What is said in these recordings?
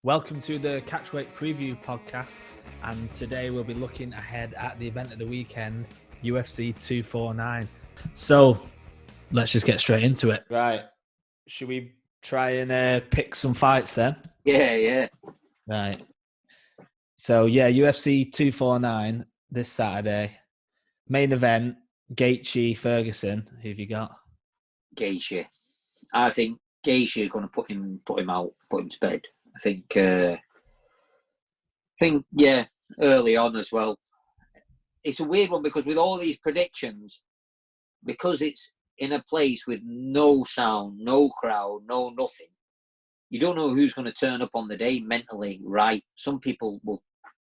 Welcome to the Catchweight Preview Podcast, and today we'll be looking ahead at the event of the weekend, UFC 249. So, let's just get straight into it. Right. Should we try and pick some fights then? Yeah. Right. So, UFC 249 this Saturday. Main event, Gaethje, Ferguson. Who have you got? Gaethje. I think Gaethje are going to put him out, put him to bed. I think, early on as well. It's a weird one because with all these predictions, because it's in a place with no sound, no crowd, no nothing, you don't know who's going to turn up on the day mentally right. Some people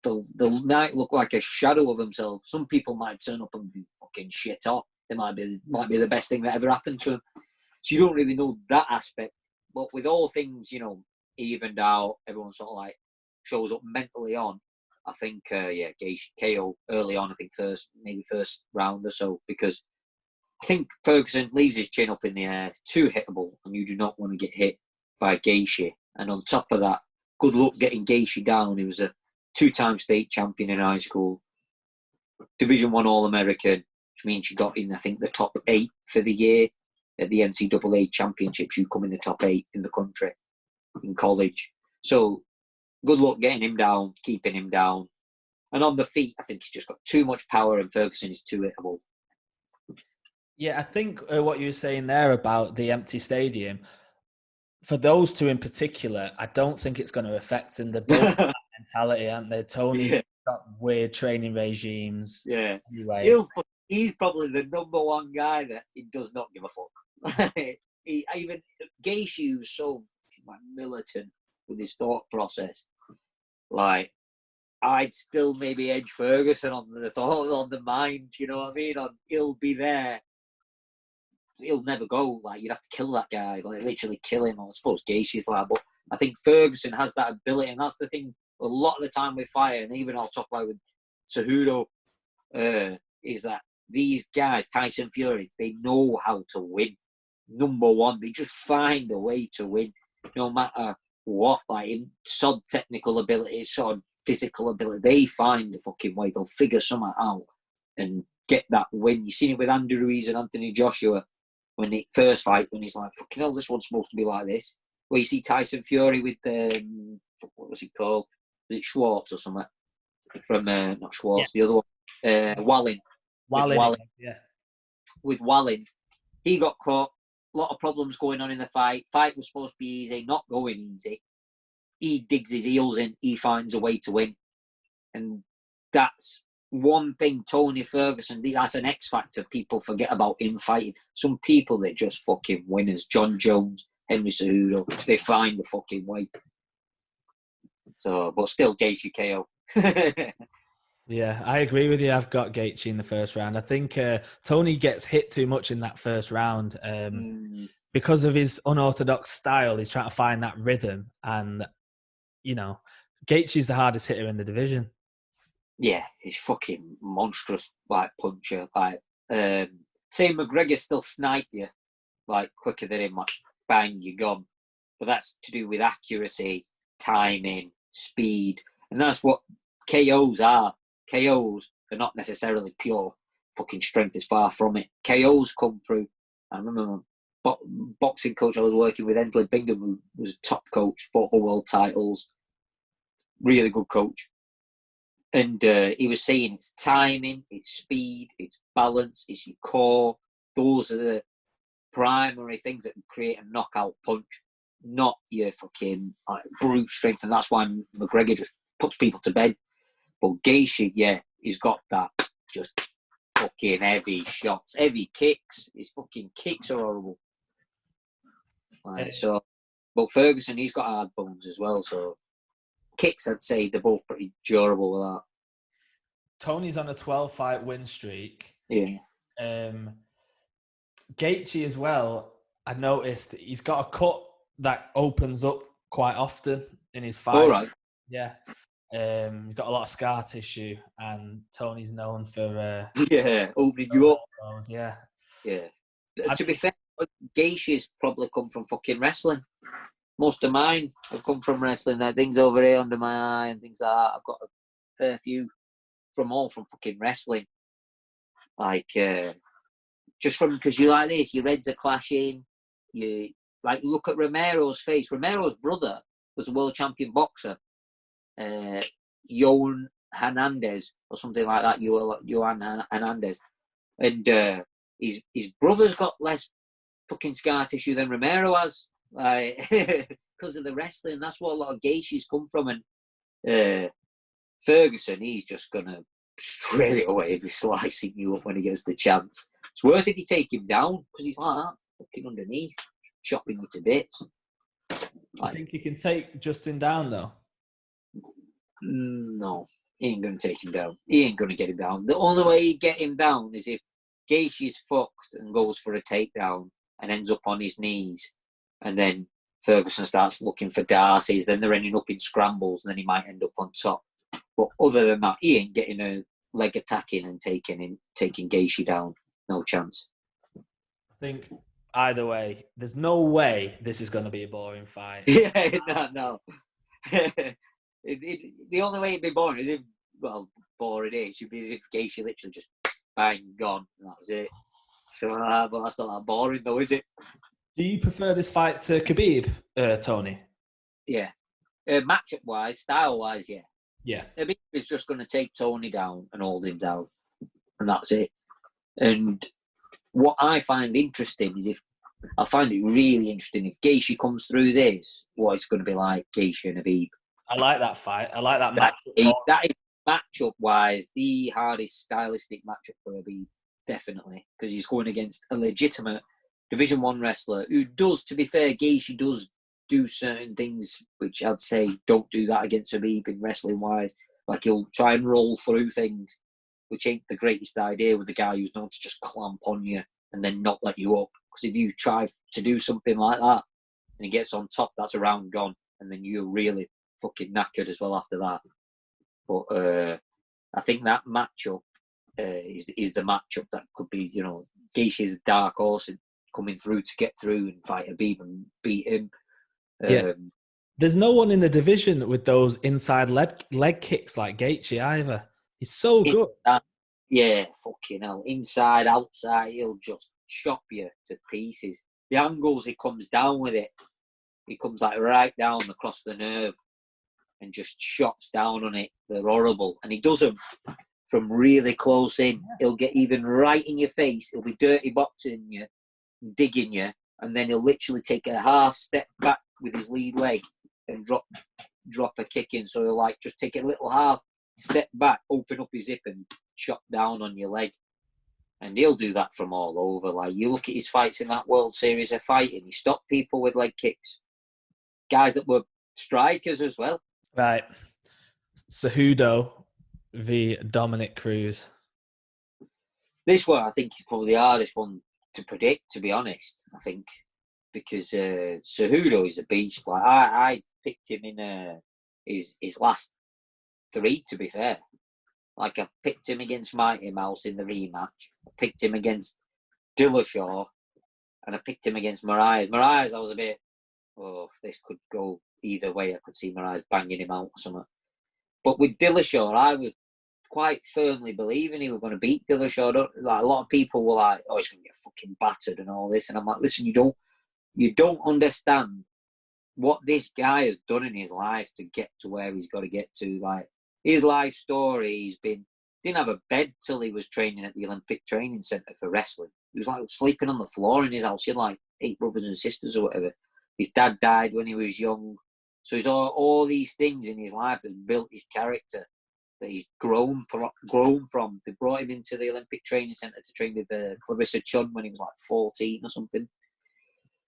they'll might look like a shadow of themselves. Some people might turn up and be fucking shit off. It might be the best thing that ever happened to them. So you don't really know that aspect. But with all things, evened out, everyone sort of like shows up mentally on. I think, Gaethje KO early on. I think first round or so, because I think Ferguson leaves his chin up in the air, too hittable, and you do not want to get hit by Gaethje. And on top of that, good luck getting Gaethje down. He was a 2-time state champion in high school, Division 1 All-American, which means you got in, I think, the top 8 for the year at the NCAA championships. You come in the top 8 in the country in college. So good luck getting him down, keeping him down. And on the feet, I think he's just got too much power and Ferguson is too hittable. Yeah, I think what you were saying there about the empty stadium, for those two in particular, I don't think it's going to affect them. They're both that mentality, aren't they? Tony's got weird training regimes. Yeah. Anyway. He's probably the number one guy that he does not give a fuck. Even Gaethje, who's so militant with his thought process, like, I'd still maybe edge Ferguson on the thought, on the mind, you know what I mean? He'll be there. He'll never go. Like, you'd have to kill that guy, like literally kill him. I suppose Gaethje's like, but I think Ferguson has that ability, and that's the thing. A lot of the time with fire, and even I'll talk about with Cejudo, is that these guys, Tyson Fury, they know how to win. Number one, they just find a way to win, no matter what. Like, sod technical ability, sod physical ability, they find a fucking way. They'll figure something out and get that win. You've seen it with Andy Ruiz and Anthony Joshua when they first fight, when he's like, fucking hell, this one's supposed to be like this. Where you see Tyson Fury with what was he called? Was it Schwartz or something? From not Schwartz, the other one, Wallin. Yeah. With Wallin, he got caught. A lot of problems going on in the fight. Fight was supposed to be easy, not going easy. He digs his heels in. He finds a way to win, and that's one thing. Tony Ferguson, that's an X factor. People forget about in fighting. Some people, they're just fucking winners. John Jones, Henry Cejudo, they find the fucking way. So, but still, Gaethje KO. Yeah, I agree with you. I've got Gaethje in the first round. I think Tony gets hit too much in that first round because of his unorthodox style. He's trying to find that rhythm, and Gaethje's the hardest hitter in the division. Yeah, he's fucking monstrous, like puncher. Like, say McGregor still snipe you, like quicker than him, like bang, you're gone. But that's to do with accuracy, timing, speed, and that's what KOs are. KOs are not necessarily pure fucking strength. Is far from it. KOs come through. I remember my boxing coach I was working with, Endley Bingham, who was a top coach, fought for world titles, really good coach. And he was saying it's timing, it's speed, it's balance, it's your core. Those are the primary things that create a knockout punch, not your fucking brute strength. And that's why McGregor just puts people to bed. But Gaethje, he's got that just fucking heavy shots, heavy kicks. His fucking kicks are horrible. But Ferguson, he's got hard bones as well. So kicks, I'd say they're both pretty durable with that. Tony's on a 12-fight win streak. Yeah. Gaethje as well, I noticed he's got a cut that opens up quite often in his fight. All right. Yeah. He's got a lot of scar tissue, and Tony's known for opening you up. Those, yeah. To be fair, Gaethje's probably come from fucking wrestling. most of mine have come from wrestling. There things over here under my eye and things like that. I've got a fair few from fucking wrestling. Like, just from, because you like this, your heads are clashing. You like, look at Romero's face. Romero's brother was a world champion boxer. Johan Hernandez or something like that. Johan Hernandez. And his brother's got less fucking scar tissue than Romero has. Like, because of the wrestling. That's what a lot of Gaethje's come from. And Ferguson, he's just going to straight away be slicing you up when he gets the chance. It's worse if you take him down, because he's like that, fucking underneath, chopping you to bits. I think you can take Justin down, though. No, he ain't going to take him down. He ain't going to get him down. The only way you get him down is if Gaethje's fucked and goes for a takedown and ends up on his knees, and then Ferguson starts looking for Darcy's, then they're ending up in scrambles, and then he might end up on top. But other than that, he ain't getting a leg attacking and taking Gaethje down. No chance. I think either way, there's no way this is going to be a boring fight. Yeah, no. The only way it'd be boring is if, well, boring it should be as if Gaethje literally just bang, gone, and that's it. So, but that's not that boring though, is it? Do you prefer this fight to Khabib, Tony? Yeah. Matchup-wise, style-wise, yeah. Yeah. Khabib is just going to take Tony down and hold him down, and that's it. And what I find interesting is I find it really interesting if Gaethje comes through this, what it's going to be like, Gaethje and Khabib. I like that fight. I like that matchup. That is matchup-wise the hardest stylistic matchup for Khabib, definitely, because he's going against a legitimate Division 1 wrestler who does, to be fair, Gaethje does do certain things which I'd say don't do that against Khabib in wrestling-wise. Like, he'll try and roll through things, which ain't the greatest idea with a guy who's known to just clamp on you and then not let you up. Because if you try to do something like that and he gets on top, that's a round gone, and then you're really fucking knackered as well after that. But I think that matchup is the matchup that could be, Gaethje's dark horse and coming through to get through and fight Khabib and beat him. Yeah. There's no one in the division with those inside leg kicks like Gaethje either. He's so good. Yeah, fucking hell. Inside, outside, he'll just chop you to pieces. The angles he comes down with it, he comes like right down across the nerve and just chops down on it. They're horrible. And he does them from really close in. He'll get even right in your face. He'll be dirty boxing you, digging you, and then he'll literally take a half step back with his lead leg and drop a kick in. So he'll like just take a little half step back, open up his hip and chop down on your leg. And he'll do that from all over. Like, you look at his fights in that World Series of Fighting, he stopped people with leg kicks. Guys that were strikers as well. Right. Cejudo v. Dominic Cruz. This one, I think, is probably the hardest one to predict, to be honest, I think. Because Cejudo is a beast. Like, I picked him in his last 3, to be fair. Like, I picked him against Mighty Mouse in the rematch. I picked him against Dillashaw. And I picked him against Moraes. Moraes, I was a bit, this could go either way. I could see Moraes banging him out or something. But with Dillashaw, I was quite firmly believing he was going to beat Dillashaw. Like, a lot of people were like, he's going to get fucking battered and all this. And I'm like, listen, you don't understand what this guy has done in his life to get to where he's got to get to. Like, his life story, didn't have a bed till he was training at the Olympic Training Centre for wrestling. He was like sleeping on the floor in his house. He had like 8 brothers and sisters or whatever. His dad died when he was young. So he's all these things in his life that built his character, that he's grown from. They brought him into the Olympic Training Centre to train with Clarissa Chun when he was like 14 or something.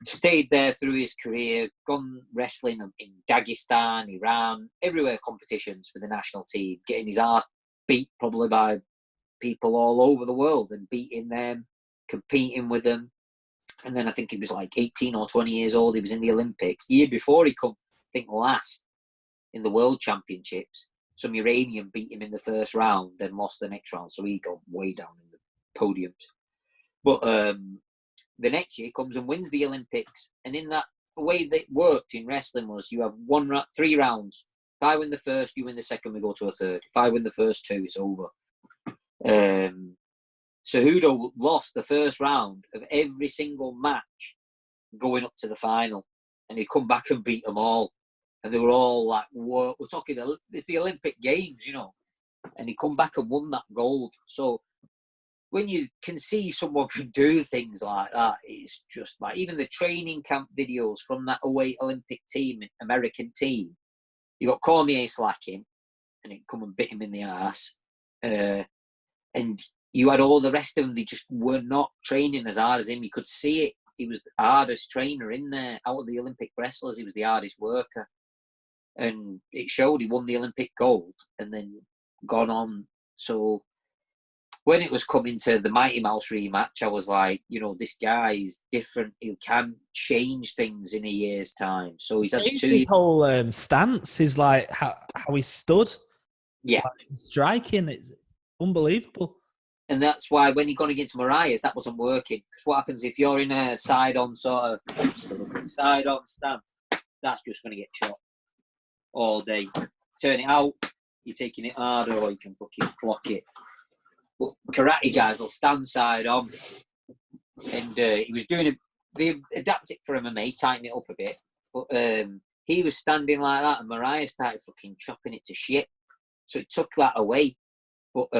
Stayed there through his career, gone wrestling in Dagestan, Iran, everywhere competitions for the national team, getting his ass beat probably by people all over the world and beating them, competing with them. And then I think he was like 18 or 20 years old. He was in the Olympics. The year before he come, I think last in the World Championships. Some Iranian beat him in the first round, then lost the next round. So he got way down in the podiums. But the next year comes and wins the Olympics. And in that the way that it worked in wrestling was you have 3 rounds. If I win the first, you win the second, we go to a third. If I win the first 2, it's over. Cejudo lost the first round of every single match going up to the final, and he come back and beat them all. And they were all like, "Whoa, we're talking, it's the Olympic Games, you know." And he come back and won that gold. So when you can see someone can do things like that, it's just like, even the training camp videos from that 08 Olympic team, American team, you got Cormier slacking, and it come and bit him in the ass. And you had all the rest of them, they just were not training as hard as him. You could see it. He was the hardest trainer in there. Out of the Olympic wrestlers, he was the hardest worker. And it showed. He won the Olympic gold and then gone on. So when it was coming to the Mighty Mouse rematch, I was like, you know, this guy is different. He can change things in a year's time. So he's had his whole stance is like how he stood. Yeah. Like, striking. It's unbelievable. And that's why when he gone against Marias, that wasn't working. Because what happens if you're in a side-on sort of side-on stand, that's just going to get shot all day. Turn it out, you're taking it harder, or you can fucking block it. But karate guys will stand side-on. And he was doing it. They adapted it for MMA, tighten it up a bit. But he was standing like that, and Mariah started fucking chopping it to shit. So it took that away. But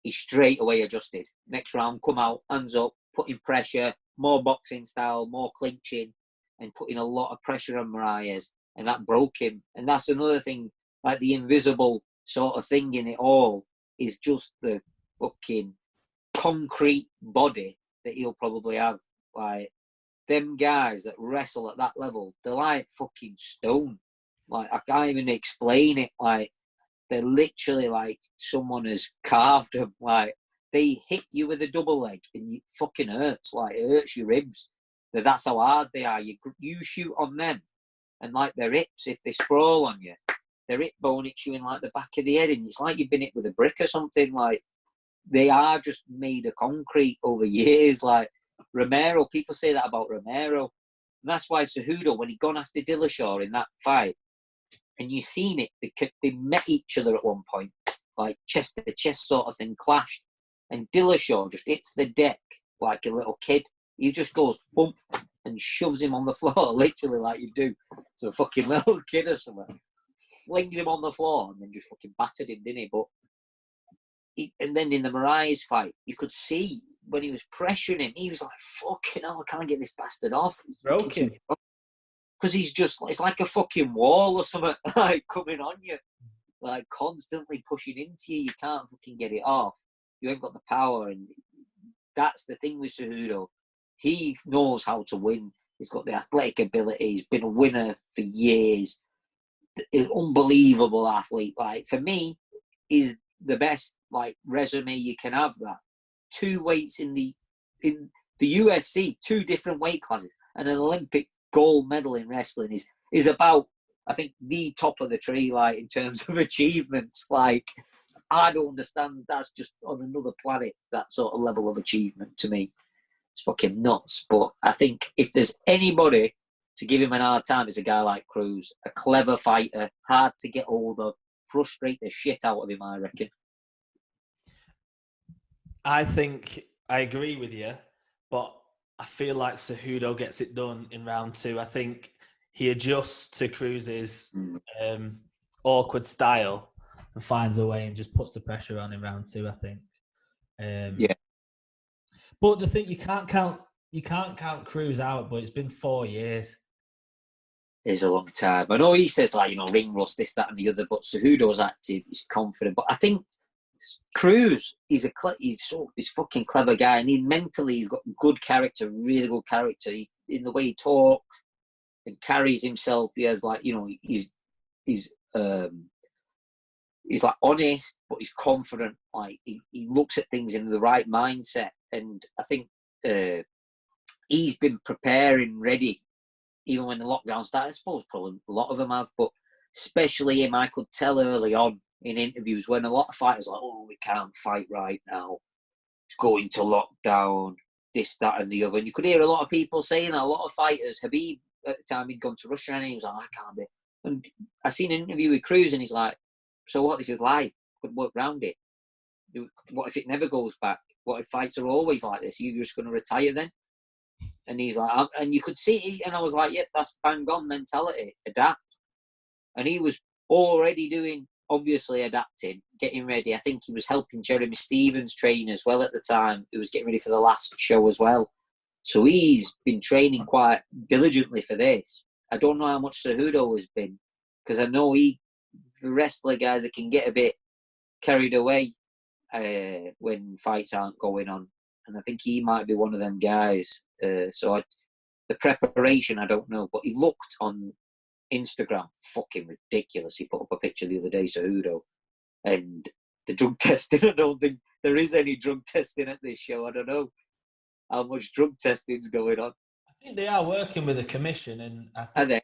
he straight away adjusted. Next round, come out, hands up, putting pressure, more boxing style, more clinching, and putting a lot of pressure on Marias. And that broke him. And that's another thing, like the invisible sort of thing in it all, is just the fucking concrete body that he'll probably have. Like, them guys that wrestle at that level, they're like fucking stone. Like, I can't even explain it. Like, they're literally like someone has carved them. Like, they hit you with a double leg and it fucking hurts. Like, it hurts your ribs. That's how hard they are. You shoot on them, and like their hips, if they sprawl on you, their hip bone hits you in like the back of the head, and it's like you've been hit with a brick or something. Like, they are just made of concrete over years. Like Romero, people say that about Romero. And that's why Cejudo, when he gone after Dillashaw in that fight, and you've seen it, they met each other at one point, like chest to chest sort of thing, clashed. And Dillashaw just hits the deck like a little kid. He just goes bump and shoves him on the floor, literally like you do to a fucking little kid or something. Flings him on the floor and then just fucking battered him, didn't he? But and then in the Marias fight, you could see when he was pressuring him, he was like, fucking hell, I can't get this bastard off. Broken. Because he's just, it's like a fucking wall or something, like coming on you, like constantly pushing into you. You can't fucking get it off. You ain't got the power. And that's the thing with Cejudo. He knows how to win. He's got the athletic ability. He's been a winner for years. An unbelievable athlete. Like, for me, he's the best like resume you can have. That 2 weights in the UFC, 2 different weight classes, and an Olympic gold medal in wrestling is about, I think, the top of the tree, like in terms of achievements. Like, I don't understand. That's just on another planet, that sort of level of achievement to me. It's fucking nuts. But I think if there's anybody to give him an hard time, it's a guy like Cruz, a clever fighter, hard to get hold of, frustrate the shit out of him, I reckon. I think I agree with you, but I feel like Cejudo gets it done in round 2. I think he adjusts to Cruz's awkward style and finds a way and just puts the pressure on in round 2, I think. Yeah. But the thing, you can't count Cruz out, but it's been 4 years. It's a long time. I know he says, like, you know, ring rust, this, that, and the other, but Cejudo's active, he's confident. But I think Cruz, he's fucking clever guy, and mentally he's got good character, really good character. In the way he talks and carries himself, he has, like, you know, he's like honest, but he's confident. Like, he looks at things in the right mindset, and I think he's been preparing, ready, even when the lockdown started. I suppose probably a lot of them have, but especially him, I could tell early on in interviews when a lot of fighters were like, oh, we can't fight right now, it's going to lockdown, this, that, and the other. And you could hear a lot of people saying that. A lot of fighters, Habib at the time he'd gone to Russia, and he was like, I can't be. And I seen an interview with Cruz, and he's like, so what? This is life. Could work around it. What if it never goes back? What if fights are always like this? Are you just going to retire then? And he's like, and you could see, and I was like, yep, that's bang on mentality. Adapt. And he was already doing, obviously adapting, getting ready. I think he was helping Jeremy Stevens train as well at the time. He was getting ready for the last show as well. So he's been training quite diligently for this. I don't know how much Cejudo has been, because I know the wrestler guys that can get a bit carried away when fights aren't going on. And I think he might be one of them guys. The preparation, I don't know. But he looked on Instagram fucking ridiculous. He put up a picture the other day, Cejudo. And the drug testing, I don't think there is any drug testing at this show. I don't know how much drug testing's going on. I think they are working with a commission. And I think are they?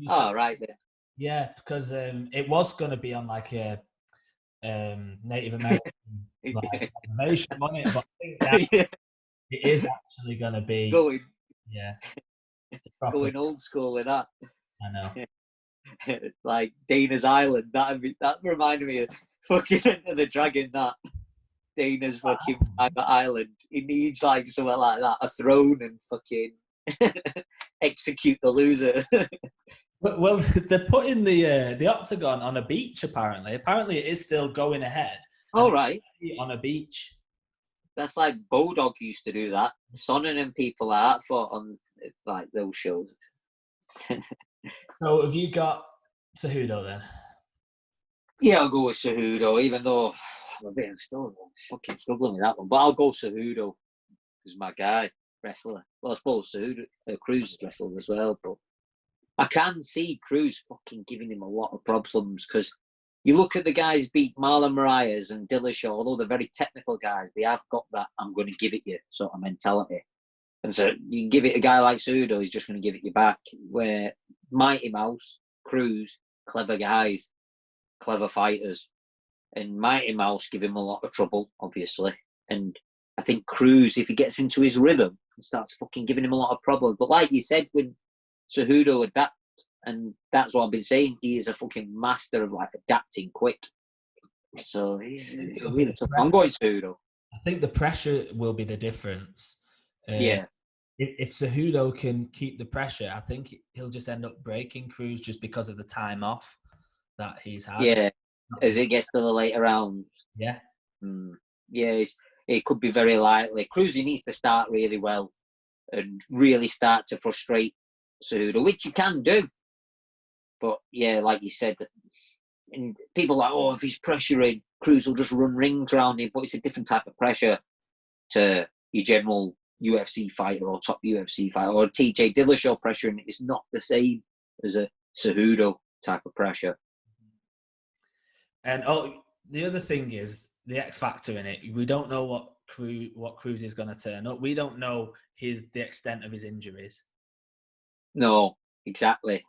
Oh, right there. Yeah, because it was going to be on like a Native American reservation, wasn't it? But I think that it is actually going to be going old school with that. I know. Like Dana's Island. That reminded me of fucking Enter the Dragon. That Dana's fucking private island. He needs like something like that, a throne, and fucking execute the loser. Well, they're putting the octagon on a beach. Apparently it is still going ahead. All right, on a beach. That's like Bodog used to do that. Sonnen and people like that for on like those shows. So have you got Cejudo then? Yeah, I'll go with Cejudo, even though I'm still fucking struggling with that one. But I'll go Cejudo because my guy, wrestler. Well, I suppose Cejudo, Cruz is wrestler as well, but I can see Cruz fucking giving him a lot of problems, because you look at the guys beat Marlon Moraes and Dillashaw, although they're very technical guys, they have got that I'm going to give it you sort of mentality. And so you can give it a guy like Cejudo, he's just going to give it you back. Where Mighty Mouse, Cruz, clever guys, clever fighters. And Mighty Mouse give him a lot of trouble, obviously. And I think Cruz, if he gets into his rhythm, starts fucking giving him a lot of problems. But like you said, when Cejudo adapt, and that's what I've been saying, he is a fucking master of like adapting quick. So he's really tough. I'm going Cejudo. I think the pressure will be the difference. Yeah. If Cejudo can keep the pressure, I think he'll just end up breaking Cruz just because of the time off that he's had. Yeah, as it gets to the later rounds. Yeah. Yeah, it could be very likely. Cruz needs to start really well and really start to frustrate Cejudo, which you can do. But yeah, like you said, and people are like, oh, if he's pressuring, Cruz will just run rings around him. But it's a different type of pressure to your general UFC fighter or top UFC fighter, or TJ Dillashaw pressuring. It's not the same as a Cejudo type of pressure. And the other thing is the X factor in it. We don't know what Cruz is going to turn up. We don't know the extent of his injuries. No, exactly.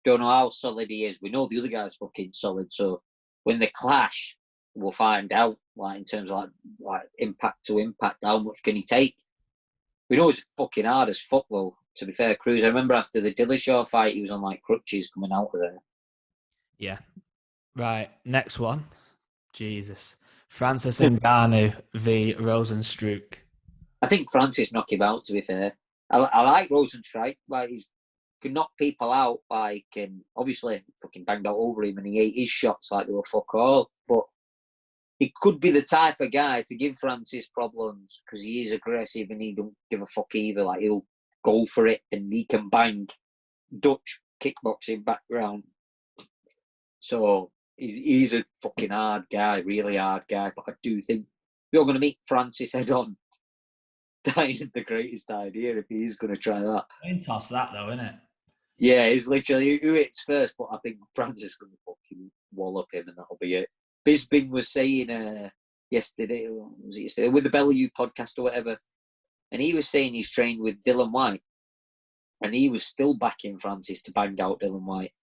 Don't know how solid he is. We know the other guy's fucking solid. So when they clash, we'll find out. Like in terms of like impact to impact, how much can he take? We know he's fucking hard as fuck though. To be fair, Cruz. I remember after the Dillashaw fight, he was on like crutches coming out of there. Yeah. Right. Next one. Jesus. Francis Ngannou v. Rozenstruik. I think Francis knocked him out, to be fair. I like Rozenstruik. Like, he can knock people out. Like, and obviously, fucking banged out over him and he ate his shots like they were fuck all. But he could be the type of guy to give Francis problems because he is aggressive and he don't give a fuck either. Like, he'll go for it and he can bang Dutch kickboxing background. So he's a fucking hard guy, really hard guy. But I do think you're going to meet Francis head on. That ain't the greatest idea if he's going to try that. Coin toss that though, isn't it? Yeah, it's literally who hits first. But I think Francis is going to fucking wallop him, and that'll be it. Bisping was saying yesterday, was it yesterday, with the Bellew podcast or whatever, and he was saying he's trained with Dylan White, and he was still backing Francis to bang out Dylan White.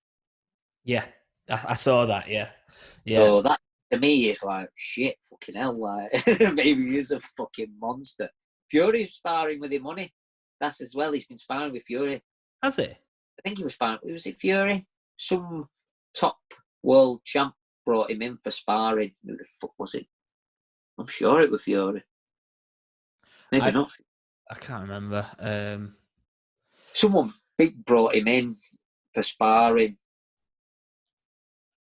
Yeah. I saw that, yeah. So that, to me, is like, shit, fucking hell, like, maybe he's a fucking monster. Fury's sparring with him, money. That's as well, he's been sparring with Fury. Has he? I think he was sparring. Was it Fury? Some top world champ brought him in for sparring. Who the fuck was it? I'm sure it was Fury. Maybe not. I can't remember. Someone big brought him in for sparring.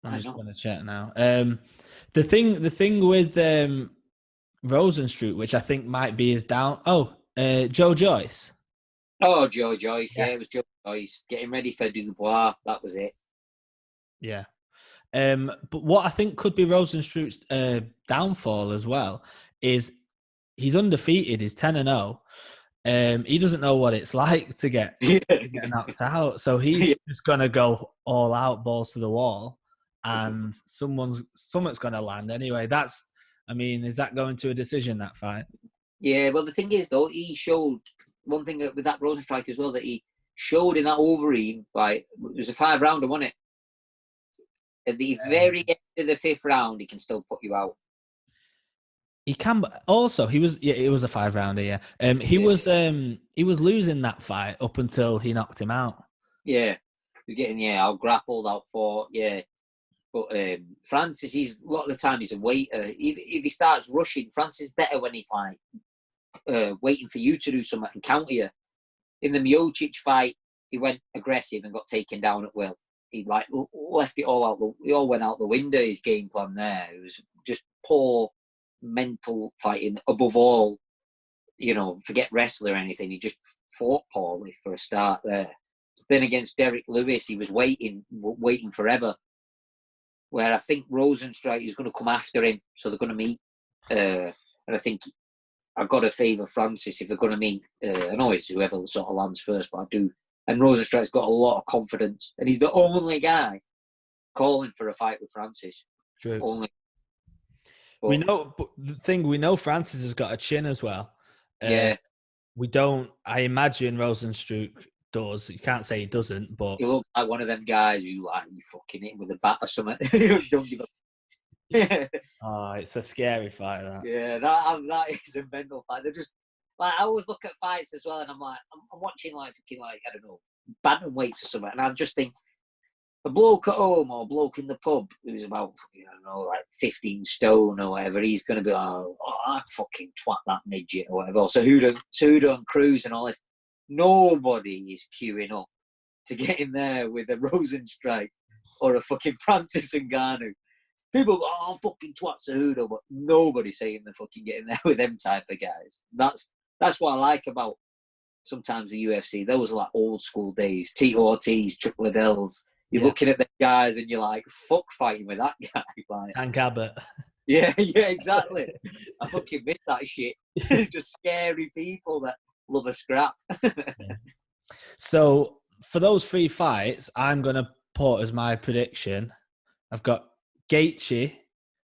I'm just going to check now. The thing with Rosenstruck, which I think might be his down. Oh, Joe Joyce. Oh, Joe Joyce. Yeah, it was Joe Joyce getting ready for Dubois. That was it. Yeah. But what I think could be Rosenstruck's downfall as well is he's undefeated. He's 10-0. He doesn't know what it's like to get knocked out. So he's just going to go all out, balls to the wall, and something's going to land anyway. Is that going to a decision, that fight? Yeah, well, the thing is, though, he showed one thing with that Rosenstruck as well, that he showed in that Overeem, it was a 5-rounder, wasn't it? At the very end of the 5th round, he can still put you out. He can. Also, it was a 5-rounder. Yeah. He was losing that fight up until he knocked him out. Yeah, he was getting out grappled, out fought. Yeah, but Francis, a lot of the time he's a waiter. If he starts rushing, Francis is better when he's like waiting for you to do something and counter you. In the Miocic fight, he went aggressive and got taken down at will. He left it all out. He all went out the window. His game plan there. It was just poor mental fighting. Above all, forget wrestler or anything. He just fought poorly for a start there. Then against Derek Lewis, he was waiting forever. Where I think Rosenstruck is going to come after him, so they're going to meet. And I think I've got to favour Francis if they're going to meet. I know it's whoever sort of lands first, but I do. And Rosenstruck's got a lot of confidence, and he's the only guy calling for a fight with Francis. True. Only. But we know Francis has got a chin as well. Yeah. We don't. I imagine Rosenstruck does. You can't say he doesn't, but he looks like one of them guys who you fucking hit with a bat or something. Don't give a. Oh, it's a scary fight. That. Yeah, that is a mental fight. They're just. I always look at fights as well, and I'm like, I'm watching I don't know, bantamweights or something, and I just think a bloke at home or a bloke in the pub who's about, 15 stone or whatever, he's going to be like, I'd fucking twat that midget or whatever. So Cejudo and Cruz and all this. Nobody is queuing up to get in there with a Rosenstruck or a fucking Francis Ngannou. People go, I'll fucking twat Cejudo, but nobody's saying they're fucking getting there with them type of guys. That's what I like about sometimes the UFC. Those are like old school days. Tito Ortiz, Chuck Liddells. You're looking at the guys and you're like, fuck fighting with that guy. Like, Tank Abbott. Yeah, exactly. I fucking miss that shit. Just scary people that love a scrap. So for those 3 fights, I'm going to put as my prediction. I've got Gaethje,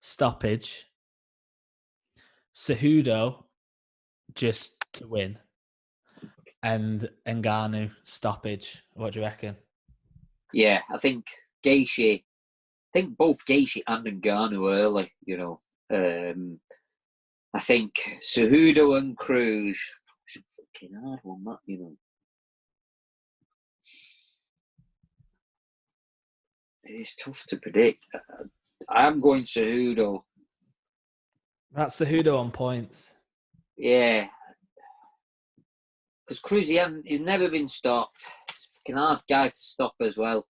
stoppage. Cejudo, just to win. And Ngannou, stoppage. What do you reckon? Yeah, I think both Gaethje and Ngannou early, I think Cejudo and Cruz, it's a fucking hard one, that, It's tough to predict. I'm going Cejudo. That's Cejudo on points. Yeah. Because Cruz, he's never been stopped. It's a fucking hard guy to stop as well.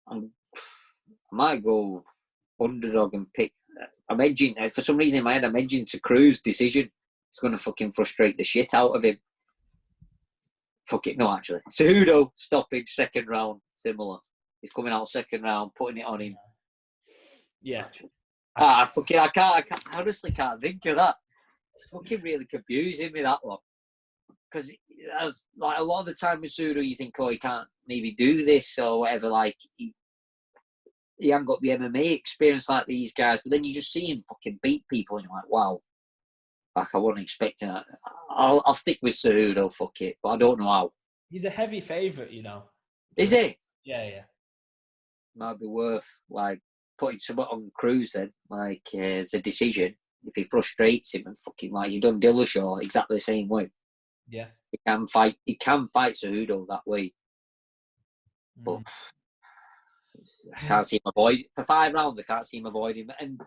I might go underdog and pick. I'm edging, for some reason in my head, I'm edging to Cruz decision. It's going to fucking frustrate the shit out of him. Fuck it, no, actually. Cejudo, stoppage, 2nd round, similar. He's coming out 2nd round, putting it on him. Yeah. I honestly can't think of that. It's fucking really confusing me, that one. Because as like a lot of the time with Cejudo, you think, he can't maybe do this or whatever. Like he hasn't got the MMA experience like these guys. But then you just see him fucking beat people, and you're like, wow. Like I wasn't expecting that. I'll stick with Cejudo. Fuck it, but I don't know how. He's a heavy favourite, Is he? Yeah. Might be worth putting something on Cruz then, as a decision. If he frustrates him and fucking you've done Dillashaw exactly the same way. Yeah. He can fight. He can fight Cejudo that way, but I can't see him avoid for 5 rounds. I can't see him avoiding. And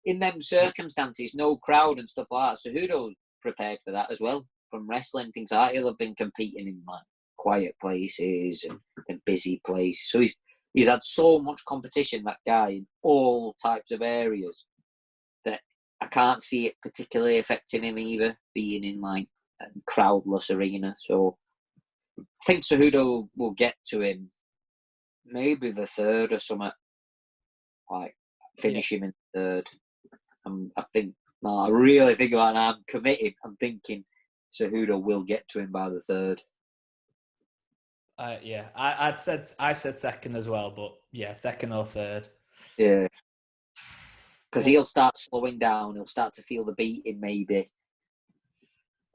in them circumstances, no crowd and stuff like that. Cejudo's prepared for that as well. From wrestling, things like that. He'll have been competing in like quiet places and busy places. So he's had so much competition, that guy, in all types of areas, that I can't see it particularly affecting him either, being in like a crowdless arena. So I think Cejudo will get to him maybe the third or something, like finish him in the third. I really think about it. I'm committed. I'm thinking Cejudo will get to him by the third. I said second as well, but yeah, second or third. Yeah, because he'll start slowing down. He'll start to feel the beating, maybe,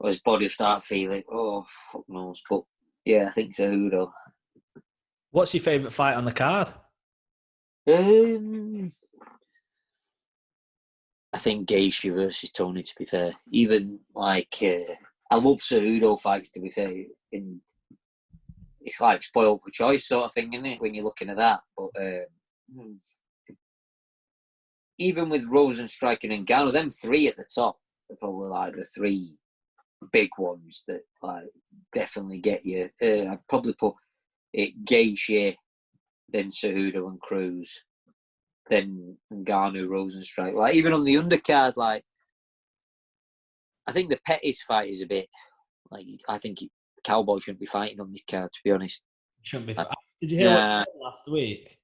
or his body will start feeling. Oh, fuck knows. But yeah, I think Cejudo. What's your favourite fight on the card? I think Gaethje versus Tony. To be fair, even like I love Cejudo fights. To be fair, and it's like spoiled for choice sort of thing, isn't it? When you're looking at that, but even with Rozenstruik and Ngannou, them three at the top are probably like the three big ones that like definitely get you. I'd probably put it Gaethje, then Cejudo and Cruz, then Ngannou, Rozenstruik. Like even on the undercard, like I think the Pettis fight is a bit like I think Cowboy shouldn't be fighting on this card. To be honest, shouldn't be. Did you hear what he said last week?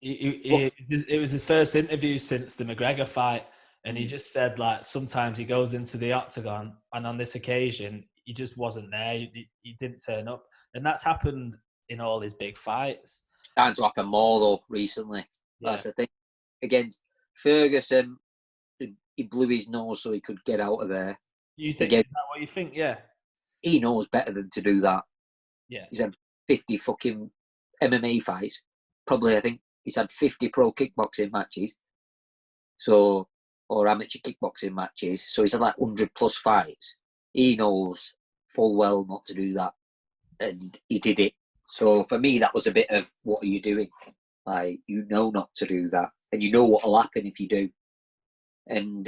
It was his first interview since the McGregor fight, and he just said like sometimes he goes into the octagon, and on this occasion he just wasn't there. He didn't turn up, and that's happened in all his big fights. Starting to happen more though recently. Yeah. That's the thing. Against Ferguson, he blew his nose so he could get out of there. You think is that what you think? Yeah. He knows better than to do that. Yeah. He's had 50 fucking MMA fights. Probably, I think he's had 50 pro kickboxing matches. So, or amateur kickboxing matches. So he's had like 100 plus fights. He knows full well not to do that. And he did it. So for me, that was a bit of, what are you doing? Like, you know not to do that. And you know what will happen if you do. And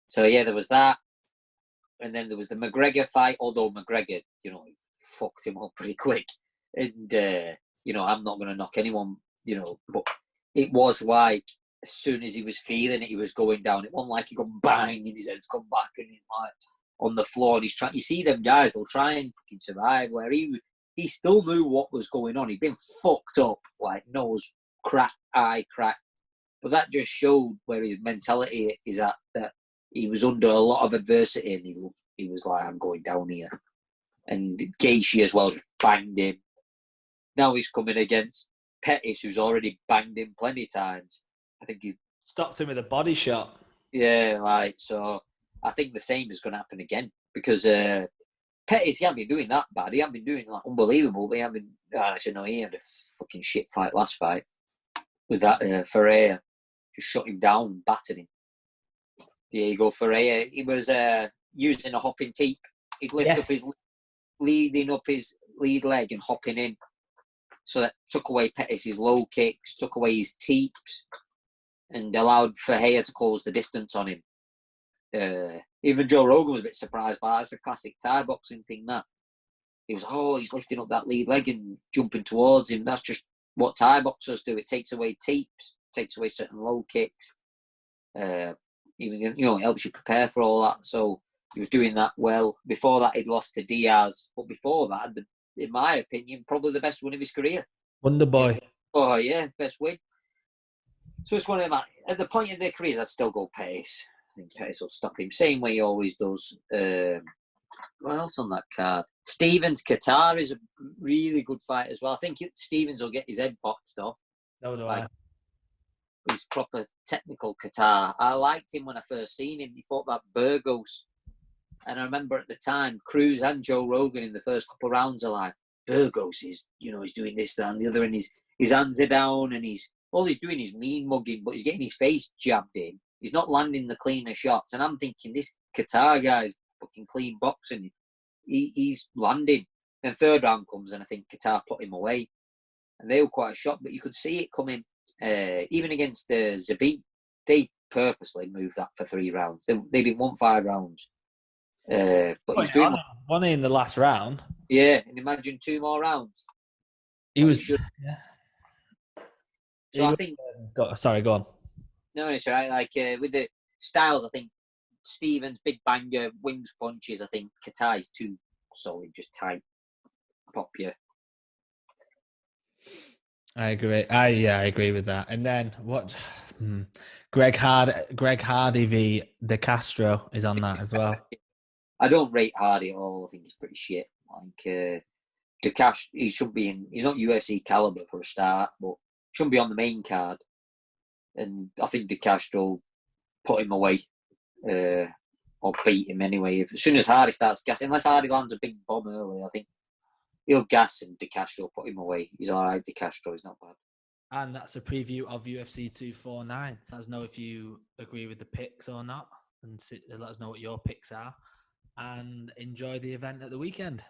so, yeah, there was that. And then there was the McGregor fight, although McGregor, fucked him up pretty quick. And, I'm not going to knock anyone, but it was like, as soon as he was feeling it, he was going down. It wasn't like he got bang and his head's come back and he's like on the floor. And he's trying, you see them guys, they'll try and fucking survive, where he still knew what was going on. He'd been fucked up, like nose crack, eye crack. But that just showed where his mentality is at, that he was under a lot of adversity and he was like, I'm going down here. And Gaethje as well just banged him. Now he's coming against Pettis, who's already banged him plenty of times. I think he's stopped him with a body shot. Yeah, so I think the same is going to happen again, because Pettis, he hasn't been doing that bad. He hasn't been doing like unbelievable, but he hasn't been. He had a fucking shit fight last fight with that Ferreira. Just shut him down and battered him. Diego Ferreira, he was using a hopping teep. He'd lift up his leading up his lead leg and hopping in. So that took away Pettis' low kicks, took away his teeps, and allowed Ferreira to close the distance on him. Even Joe Rogan was a bit surprised by that. It's a classic Thai boxing thing, that. He was, he's lifting up that lead leg and jumping towards him. That's just what Thai boxers do. It takes away teeps, takes away certain low kicks. Even, it helps you prepare for all that. So he was doing that well. Before that, he'd lost to Diaz. But before that, in my opinion, probably the best win of his career. Wonder Boy. Oh, yeah, best win. So it's one of them. At the point of their careers, I'd still go Pettis. I think Pettis will stop him. Same way he always does. What else on that card? Stevens Qatar is a really good fight as well. I think Stevens will get his head boxed off. No, do I. He's proper technical Qatar. I liked him when I first seen him. He fought that Burgos. And I remember at the time, Cruz and Joe Rogan in the first couple of rounds are like, Burgos is, he's doing this, that, and the other, and his hands are down, and all he's doing is mean mugging, but he's getting his face jabbed in. He's not landing the cleaner shots. And I'm thinking, this Qatar guy's fucking clean boxing. He's landing. Then third round comes, and I think Qatar put him away. And they were quite shocked, but you could see it coming. Even against Zabit, they purposely moved that for 3 rounds. They didn't want 5 rounds. But he's doing one in the last round. Yeah, and imagine 2 more rounds. He was. Yeah. So I think. Sorry, go on. No, it's all right. Like with the styles, I think Stevens, big banger, wings, punches. I think Qatar is too solid, just tight, pop you. I agree. I agree with that. And then what? Greg Hardy v De Castro is on that as well. I don't rate Hardy at all. I think he's pretty shit. Like De Castro, he should be in. He's not UFC caliber for a start, but shouldn't be on the main card. And I think De Castro put him away or beat him anyway. As soon as Hardy starts gassing, unless Hardy lands a big bomb early, I think he'll gas and De Castro put him away. He's all right. De Castro is not bad. And that's a preview of UFC 249. Let us know if you agree with the picks or not, and let us know what your picks are. And enjoy the event at the weekend.